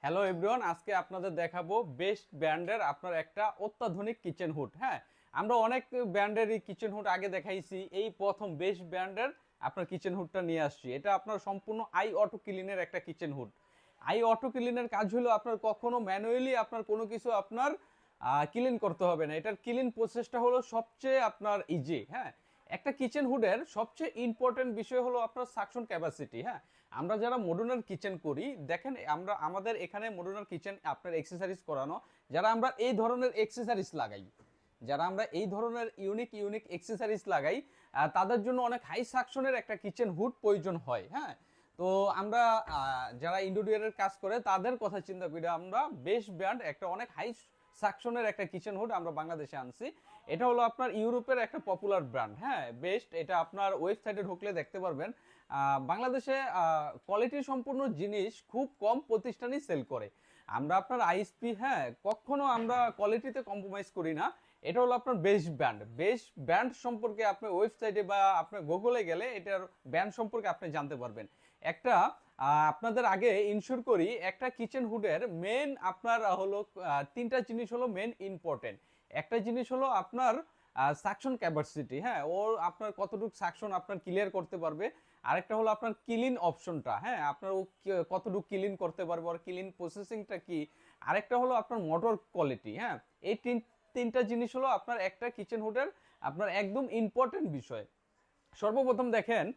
Hello everyone, আজকে আপনাদের দেখাবো বেস্ট ব্র্যান্ডের আপনার একটা অত্যাধুনিক কিচেন হুড। হ্যাঁ, আমরা অনেক ব্র্যান্ডেরই কিচেন হুড আগে দেখাইছি, এই প্রথম বেস্ট ব্র্যান্ডের আপনার কিচেন হুডটা নিয়ে আসছি। এটা আপনার সম্পূর্ণ আই অটো ক্লিনের একটা কিচেন হুড। আই অটো ক্লিনের কাজ হলো আপনার কখনো ম্যানুয়ালি আপনার কোনো কিছু আপনার ক্লিন করতে হবে না। এটার ক্লিন প্রসেসটা হলো সবচেয়ে আপনার ইজি। হ্যাঁ, একটা কিচেন হুডের সবচেয়ে ইম্পর্টেন্ট বিষয় হলো আপনার সাকশন ক্যাপাসিটি। হ্যাঁ, আমরা যারা মডুলার কিচেন করি, দেখেন আমরা আমাদের এখানে মডুলার কিচেন আপনার এক্সেসরিজ করানো, যারা আমরা এই ধরনের এক্সেসরিজ লাগাই, যারা আমরা এই ধরনের ইউনিক ইউনিক এক্সেসরিজ লাগাই, তাদের জন্য অনেক হাই সাকশনের একটা কিচেন হুড প্রয়োজন হয়। হ্যাঁ, তো আমরা যারা ইন্টেরিয়রের কাজ করে তাদের কথা চিন্তা করে আমরা বেস্ট ব্র্যান্ড একটা অনেক হাই সাকশনের একটা কিচেন হুড আমরা বাংলাদেশে আনছি। এটা হলো আপনার ইউরোপের একটা পপুলার ব্র্যান্ড। হ্যাঁ, বেস্ট। এটা আপনার ওয়েবসাইটে ঢুকলে দেখতে পারবেন। বাংলাদেশে কোয়ালিটি সম্পূর্ণ জিনিস খুব কম প্রতিষ্ঠানই সেল করে। আমরা আপনার আইএসপি, হ্যাঁ, কখনো আমরা কোয়ালিটিতে কম্প্রোমাইজ করি না। এটা হলো আপনার বেস্ট ব্র্যান্ড। বেস্ট ব্র্যান্ড সম্পর্কে আপনি ওয়েবসাইটে বা আপনার গুগলে গেলে এটার ব্র্যান্ড সম্পর্কে আপনি জানতে পারবেন। একটা আপনাদের আগে ইনশিওর করি, একটা কিচেন হুডের মেন আপনার হলো তিনটা জিনিস হলো মেন ইম্পর্টেন্ট। একটা জিনিস হলো আপনার সাকশন ক্যাপাসিটি। হ্যাঁ, ও আপনার কতটুকু সাকশন আপনার ক্লিয়ার করতে পারবে। আরেকটা হলো আপনার ক্লিন অপশনটা। হ্যাঁ, আপনার ও কতটুকু ক্লিন করতে পারবে, আর ক্লিন প্রসেসিংটা কি। আরেকটা হলো আপনার মোটর কোয়ালিটি। হ্যাঁ, এই তিনটা জিনিস হলো আপনার একটা কিচেন হুডের আপনার একদম ইম্পর্টেন্ট বিষয়। সর্বপ্রথম দেখেন,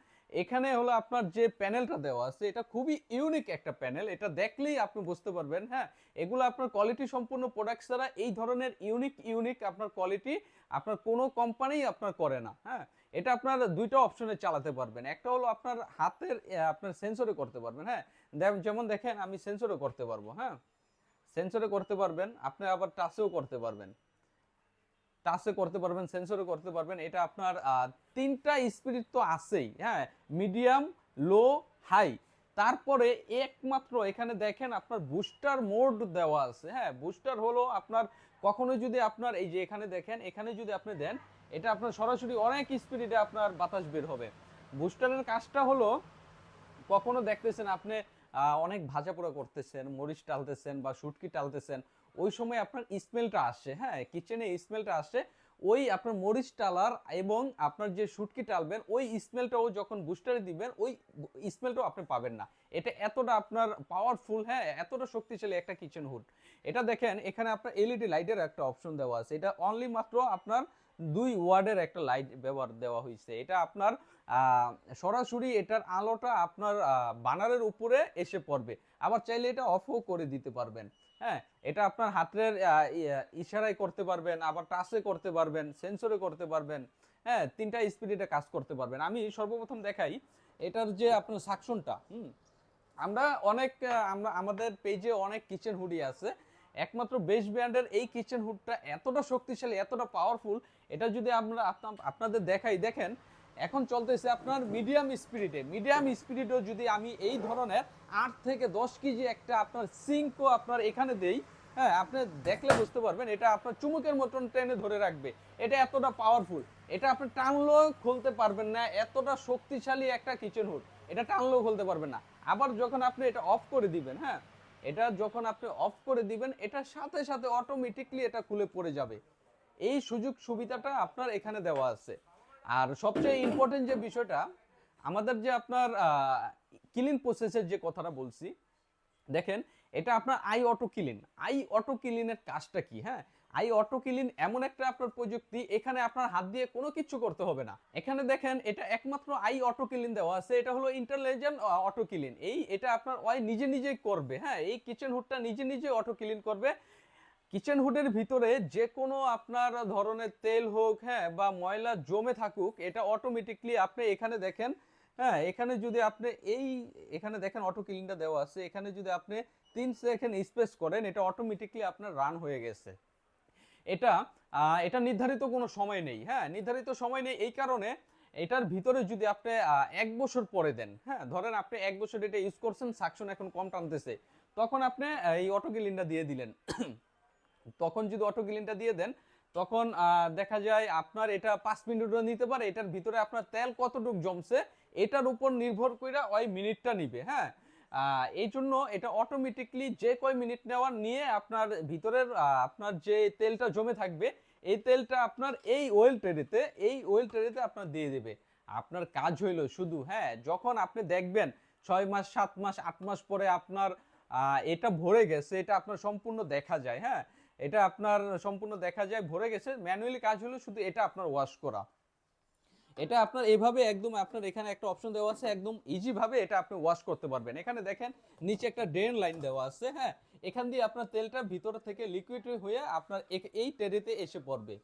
এখানে হলো আপনার যে প্যানেলটা দেওয়া আছে, এটা খুবই ইউনিক একটা প্যানেল। এটা দেখলেই আপনি বুঝতে পারবেন। হ্যাঁ, এগুলো আপনার কোয়ালিটি সম্পূর্ণ প্রোডাক্ট ছাড়া এই ধরনের ইউনিক ইউনিক আপনার কোয়ালিটি আপনার কোনো কোম্পানি আপনার করে না। হ্যাঁ, এটা আপনার দুইটা অপশনে চালাতে পারবেন। একটা হলো আপনার হাতের আপনার সেন্সরে করতে পারবেন। হ্যাঁ, যেমন দেখেন আমি সেন্সরে করতে পারবো। হ্যাঁ, সেন্সরে করতে পারবেন, আপনি আবার টাচেও করতে পারবেন। টাচে করতে পারবেন, সেন্সরে করতে পারবেন। এটা আপনার তিনটা স্পিড তো আছেই। হ্যাঁ, মিডিয়াম, লো, হাই। তারপরে একমাত্র এখানে দেখেন আপনার বুস্টার মোড দেওয়া আছে। হ্যাঁ, বুস্টার হলো আপনার কখনো যদি আপনার এই যে এখানে দেখেন, এখানে যদি আপনি দেন, এটা আপনার সরাসরি অনেক স্পিডে আপনার বাতাস বের হবে। বুস্টারের কাজটা হলো, কখনো দেখতেছেন আপনি অনেক ভাজা পোড়া করতেছেন, মরিচ টালতেছেন বা শুটকি টালতেছেন, ওই সময় আপনার স্মেলটা আসে। হ্যাঁ, কিচেনে স্মেলটা আসে। ওই আপনার মরিচ টালার এবং আপনার যে শুটকি টালবেন ওই স্মেলটাও যখন বুস্টারে দিবেন, ওই স্মেলটাও আপনি পাবেন না। এটা এতটা আপনার পাওয়ারফুল, হ্যাঁ, এতটা শক্তিশালী একটা কিচেন হুড। এটা দেখেন এখানে আপনার এলইডি লাইটের একটা অপশন দেওয়া আছে। এটা অনলি মাত্র আপনার 2 ওয়াটের একটা লাইট ব্যবহার দেওয়া হয়েছে। এটা আপনার সরাসরি এটার আলোটা আপনার বানারের উপরে এসে পড়বে। আবার চাইলে এটা অফও করে দিতে পারবেন। হ্যাঁ, এটা আপনার হাতের ইশারায় করতে পারবেন, আবার টাচে করতে পারবেন, সেন্সরে করতে পারবেন। হ্যাঁ, তিনটা স্পিডে কাজ করতে পারবেন। আমি সর্বপ্রথম দেখাই এটার যে আপনার সাকশনটা। আমরা অনেক আমরা আমাদের পেজে অনেক কিচেন হুডি আছে। একমাত্র বেস্ট ব্র্যান্ডের এই কিচেন হুডটা এতটা শক্তিশালী, এতটা পাওয়ারফুল। এটা যদি আমরা আপনাদের দেখাই, দেখেন এখন চলতেছে আপনার মিডিয়াম স্পিরিটও যদি আমি এই ধরনের 8 থেকে 10 কেজি একটা আপনার সিঙ্কও আপনার এখানে দেই, হ্যাঁ, আপনি দেখলে বুঝতে পারবেন এটা আপনার চুমুকের মতন টেনে ধরে রাখবে। এটা এতটা পাওয়ারফুল, এটা আপনি টানলেও খুলতে পারবেন না, এতটা শক্তিশালী একটা কিচেন হুড। এটা টানলেও খুলতে পারবেন না। আবার যখন আপনি এটা অফ করে দিবেন, হ্যাঁ, এটা যখন আপনি অফ করে দিবেন, এটার সাথে সাথে অটোমেটিকলি এটা খুলে পড়ে যাবে। এই সুযোগ সুবিধাটা আপনার এখানে দেওয়া আছে। আর সবচেয়ে ইম্পর্টেন্ট যে বিষয়টা, আমাদের যে আপনার ক্লিন প্রসেসের যে কথাটা বলছি, দেখেন এটা আপনার I auto clean. I auto ক্লিনের কাজটা কি? হ্যাঁ, আই অটো ক্লিন এমন একটা আপনার প্রযুক্তি, এখানে আপনার হাত দিয়ে কোনো কিছু করতে হবে না। এখানে দেখেন এটা একমাত্র আই অটো ক্লিন দেওয়া আছে। এটা হলো ইন্টেলিজেন্ট অটো ক্লিন। এটা আপনার ওই নিজে নিজেই করবে। হ্যাঁ, এই কিচেন হুডটা নিজে নিজে অটো ক্লিন করবে। কিচেন হুডের ভিতরে যে কোনো আপনার ধরনের তেল হোক, হ্যাঁ, বা ময়লা জমে থাকুক, এটা অটোমেটিকলি আপনি এখানে দেখেন। হ্যাঁ, এখানে যদি আপনি এখানে দেখেন অটো ক্লিনটা দেওয়া আছে, এখানে যদি আপনি 3 সেকেন্ড স্পেস করেন, এটা অটোমেটিকলি আপনার রান হয়ে গেছে। এটা এটা নির্ধারিত কোনো সময় নেই। হ্যাঁ, নির্ধারিত সময় নেই এই কারণে এটার ভিতরে যদি আপনি 1 বছর পরে দেন, হ্যাঁ, ধরেন আপনি 1 বছর এটা ইউজ করছেন, সাকশন এখন কম টানতেছে, তখন আপনি এই অটো ক্লিনটা দিয়ে দিলেন। তখন যদি অটো ক্লিনটা দিয়ে দেন, তখন দেখা যায় আপনার এটা 5 মিনিটও নিতে পারে। এটার ভিতরে আপনার তেল কতটুকু জমছে এটার উপর নির্ভর করে ওই মিনিটটা নিবে। হ্যাঁ, এই জন্য এটা অটোমেটিকলি যে কয় মিনিট নেওয়ার নিয়ে আপনার ভিতরের আপনার যে তেলটা জমে থাকবে এই তেলটা আপনার এই ওয়েল ট্রেতে আপনার দিয়ে দেবে। আপনার কাজ হইলো শুধু, হ্যাঁ, যখন আপনি দেখবেন 6 মাস 7 মাস 8 মাস পরে আপনার এটা ভরে গেছে, এটা আপনার সম্পূর্ণ দেখা যায়, হ্যাঁ, এটা আপনার সম্পূর্ণ দেখা যায় ভরে গেছে, ম্যানুয়ালি কাজ হলো শুধু এটা আপনার ওয়াশ করা। এটা আপনার এইভাবে একদম আপনার এখানে একটা অপশন দেওয়া আছে, একদম ইজি ভাবে এটা আপনি ওয়াশ করতে পারবেন। এখানে দেখেন নিচে একটা ড্রেন লাইন দেওয়া আছে, হ্যাঁ, এখান দিয়ে আপনার তেলটা ভিতর থেকে লিকুইড হয়ে আপনার এই ট্রেতে এসে পড়বে।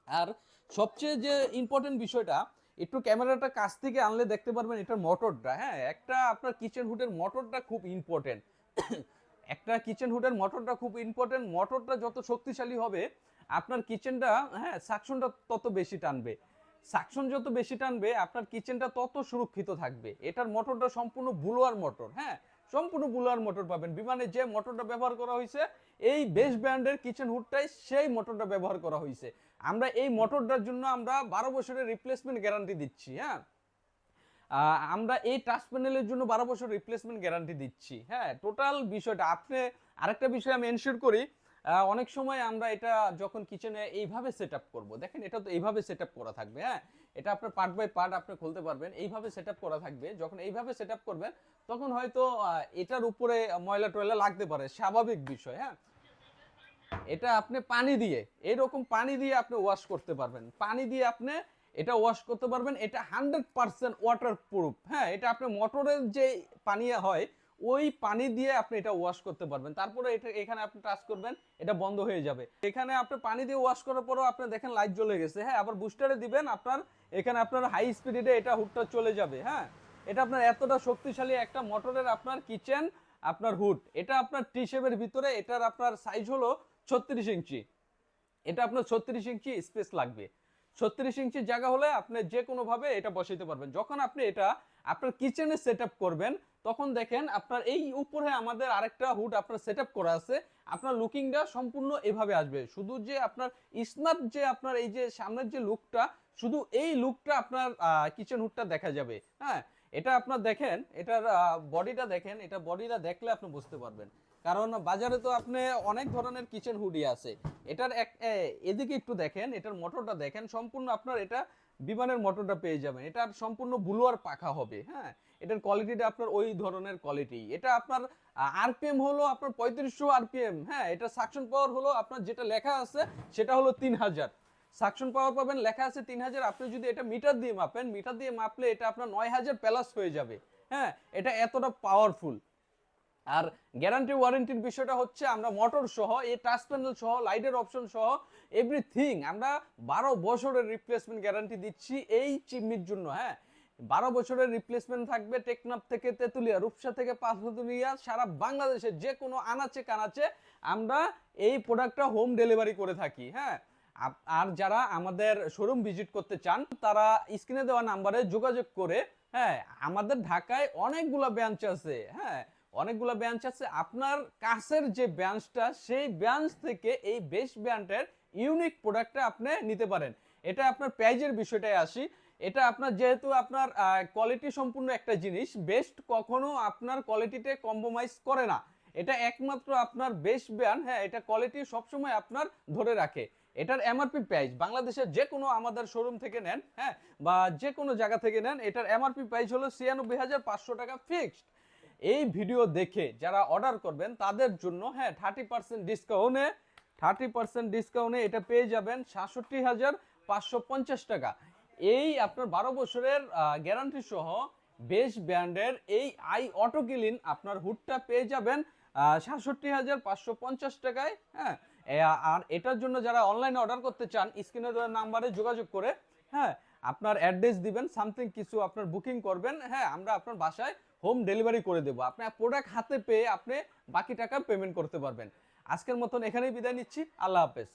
আর সবচেয়ে যে ইম্পর্টেন্ট বিষয়টা, একটু ক্যামেরাটা কাছ থেকে আনলে দেখতে পারবেন এটার মোটরটা, হ্যাঁ, একটা আপনার কিচেন হুডের মোটরটা খুব ইম্পর্টেন্ট। একটা কিচেন হুডের মোটরটা খুব ইম্পর্টেন্ট। মোটরটা যত শক্তিশালী হবে আপনার কিচেনটা, হ্যাঁ, সাকশনটা তত বেশি টানবে। সাকশন যত বেশি টানবে আপনার কিচেনটা তত সুরক্ষিত থাকবে। এটার মোটরটা সম্পূর্ণ বুলোয়ার মোটর, হ্যাঁ, সম্পূর্ণ বুলোয়ার মোটর পাবেন। বিমানে যে মোটরটা ব্যবহার করা হয়েছে এই বেস্ট ব্র্যান্ডের কিচেন হুডটাই সেই মোটরটা ব্যবহার করা হয়েছে। আমরা এই মোটরটার জন্য আমরা 12 বছরের রিপ্লেসমেন্ট গ্যারান্টি দিচ্ছি, হ্যাঁ, আমরা এই টাচ প্যানেলের জন্য 12 বছর রিপ্লেসমেন্ট গ্যারান্টি দিচ্ছি, হ্যাঁ, টোটাল বিষয়টা। আপনি আরেকটা বিষয় আমি এনশিওর করি, অনেক সময় আমরা এটা যখন কিচেনে এইভাবে সেট আপ করবো, দেখেন এটা তো এইভাবে সেট আপ করা থাকবে, হ্যাঁ, এটা আপনার পার্ট বাই পার্ট আপনি খুলতে পারবেন, এইভাবে সেট আপ করা থাকবে। যখন এইভাবে সেট আপ করবেন তখন হয়তো এটার উপরে ময়লা টয়লা লাগতে পারে, স্বাভাবিক বিষয়, হ্যাঁ। এটা আপনি পানি দিয়ে, এরকম পানি দিয়ে আপনি ওয়াশ করতে পারবেন, পানি দিয়ে আপনি এটা ওয়াশ করতে পারবেন। এটা 100% ওয়াটার প্রুফ, হ্যাঁ, এটা আপনি মোটরের যে পানি হয় ওই পানি দিয়ে আপনি এটা ওয়াশ করতে পারবেন। তারপরে এটা এখানে আপনি টাচ করবেন, এটা বন্ধ হয়ে যাবে। এখানে আপনি পানি দিয়ে ওয়াশ করার পরও আপনি দেখেন লাইট জ্বলে গেছে, হ্যাঁ, আবার বুস্টারে দিবেন আপনার এখানে আপনার হাই স্পিডে এটা হুডটা চলে যাবে, হ্যাঁ। এটা আপনার এতটা শক্তিশালী একটা মোটরের আপনার কিচেন আপনার হুড। এটা আপনার টি শেপের ভিতরে, এটার আপনার সাইজ হলো 36 ইঞ্চি। এটা আপনার 36 ইঞ্চি স্পেস লাগবে। 36 ইঞ্চি জায়গা হলে আপনি যে কোনো ভাবে এটা বসাইতে পারবেন। যখন আপনি এটা আপনার কিচেনে সেট আপ করবেন তখন দেখেন আপনার এই উপরে আমাদের আরেকটা হুড আপনার সেট আপ করা আছে, আপনার লুকিংটা সম্পূর্ণ এভাবে আসবে। শুধু যে আপনার স্মার্ট যে আপনার এই যে সামনের যে লুকটা, শুধু এই লুকটা আপনার কিচেন হুডটা দেখা যাবে, হ্যাঁ। এটা আপনার দেখেন এটার বডিটা দেখেন, এটা বডিটা দেখলে আপনি বুঝতে পারবেন। কারণ বাজারে তো আপনি অনেক ধরনের কিচেন হুডি আছে, এটার এদিকে একটু দেখেন, এটার মোটরটা দেখেন, সম্পূর্ণ আপনার এটা বিমানের মোটরটা পেয়ে যাবেন। এটা সম্পূর্ণ ব্লুয়ার পাখা হবে, হ্যাঁ, এটার কোয়ালিটিটা আপনার ওই ধরনের কোয়ালিটি। এটা আপনার আরপিএম হলো আপনার 3500 আরপিএম, হ্যাঁ, এটা সাকশন পাওয়ার হলো আপনার যেটা লেখা আছে সেটা হলো 3000 সাকশন পাওয়ার পাবেন, লেখা আছে 3000। আপনি যদি এটা মিটার দিয়ে মাপেন, মিটার দিয়ে মাপলে এটা আপনার 9000 প্লাস হয়ে যাবে, হ্যাঁ, এটা এতটা পাওয়ারফুল। আর গ্যারান্টি ওয়ারেন্টির বিষয়টা হচ্ছে আমরা মোটর সহ এই টাচ প্যানেল সহ লাইটের অপশন সহ এভরিথিং আমরা 12 বছরের রিপ্লেসমেন্ট গ্যারান্টি দিচ্ছি এই চিমনির জন্য, হ্যাঁ। 12 বছরের রিপ্লেসমেন্ট থাকবে টেকনাফ থেকে তেতুলিয়া, রূপসা থেকে পাঁচতুলিয়া, সারা বাংলাদেশের যে কোনো আনাচে কানাচে আমরা এই প্রোডাক্টটা হোম ডেলিভারি করে থাকি, হ্যাঁ। আর যারা আমাদের শোরুম ভিজিট করতে চান তারা স্ক্রিনে দেওয়া নাম্বারে যোগাযোগ করে, হ্যাঁ, আমাদের ঢাকায় অনেকগুলা ব্রাঞ্চ আছে, হ্যাঁ, অনেকগুলো ব্রাঞ্চ আছে। আপনার কাছের যে ব্রাঞ্চটা সেই ব্রাঞ্চ থেকে এই বেস্ট ব্র্যান্ডের ইউনিক প্রোডাক্টটা আপনি নিতে পারেন। এটা আপনার প্রাইজের বিষয়টাই আসি। এটা আপনার যেহেতু আপনার কোয়ালিটি সম্পূর্ণ একটা জিনিস, বেস্ট কখনো আপনার কোয়ালিটিতে কম্প্রোমাইজ করে না। এটা একমাত্র আপনার বেস্ট ব্র্যান্ড, হ্যাঁ, এটা কোয়ালিটি সবসময় আপনার ধরে রাখে। এটার এমআরপি প্রাইস বাংলাদেশের যে কোনো আমাদের শোরুম থেকে নেন, হ্যাঁ, বা যে কোনো জায়গা থেকে নেন, এটার এমআরপি প্রাইস হলো 96,500 টাকা ফিক্সড। এই ভিডিও দেখে যারা অর্ডার করবেন তাদের জন্য, হ্যাঁ, 30% ডিসকাউন্টে এটা পেয়ে যাবেন 67,550 টাকা। এই আপনার 12 বছরের গ্যারান্টি সহ বেস্ট ব্র্যান্ডের এই আই অটো ক্লিন আপনার হুডটা পেয়ে যাবেন 67,550 টাকায়, হ্যাঁ। আর এটার জন্য যারা অনলাইনে অর্ডার করতে চান স্ক্রিনে দেওয়া নাম্বারে যোগাযোগ করে, হ্যাঁ, আপনার অ্যাড্রেস দিবেন, সামথিং কিছু আপনার বুকিং করবেন, হ্যাঁ, আমরা আপনার বাসায় হোম ডেলিভারি করে দেবো। আপনার প্রোডাক্ট হাতে পেয়ে আপনি বাকি টাকা পেমেন্ট করতে পারবেন। আজকের মতন এখানেই বিদায় নিচ্ছি, আল্লাহ হাফেজ।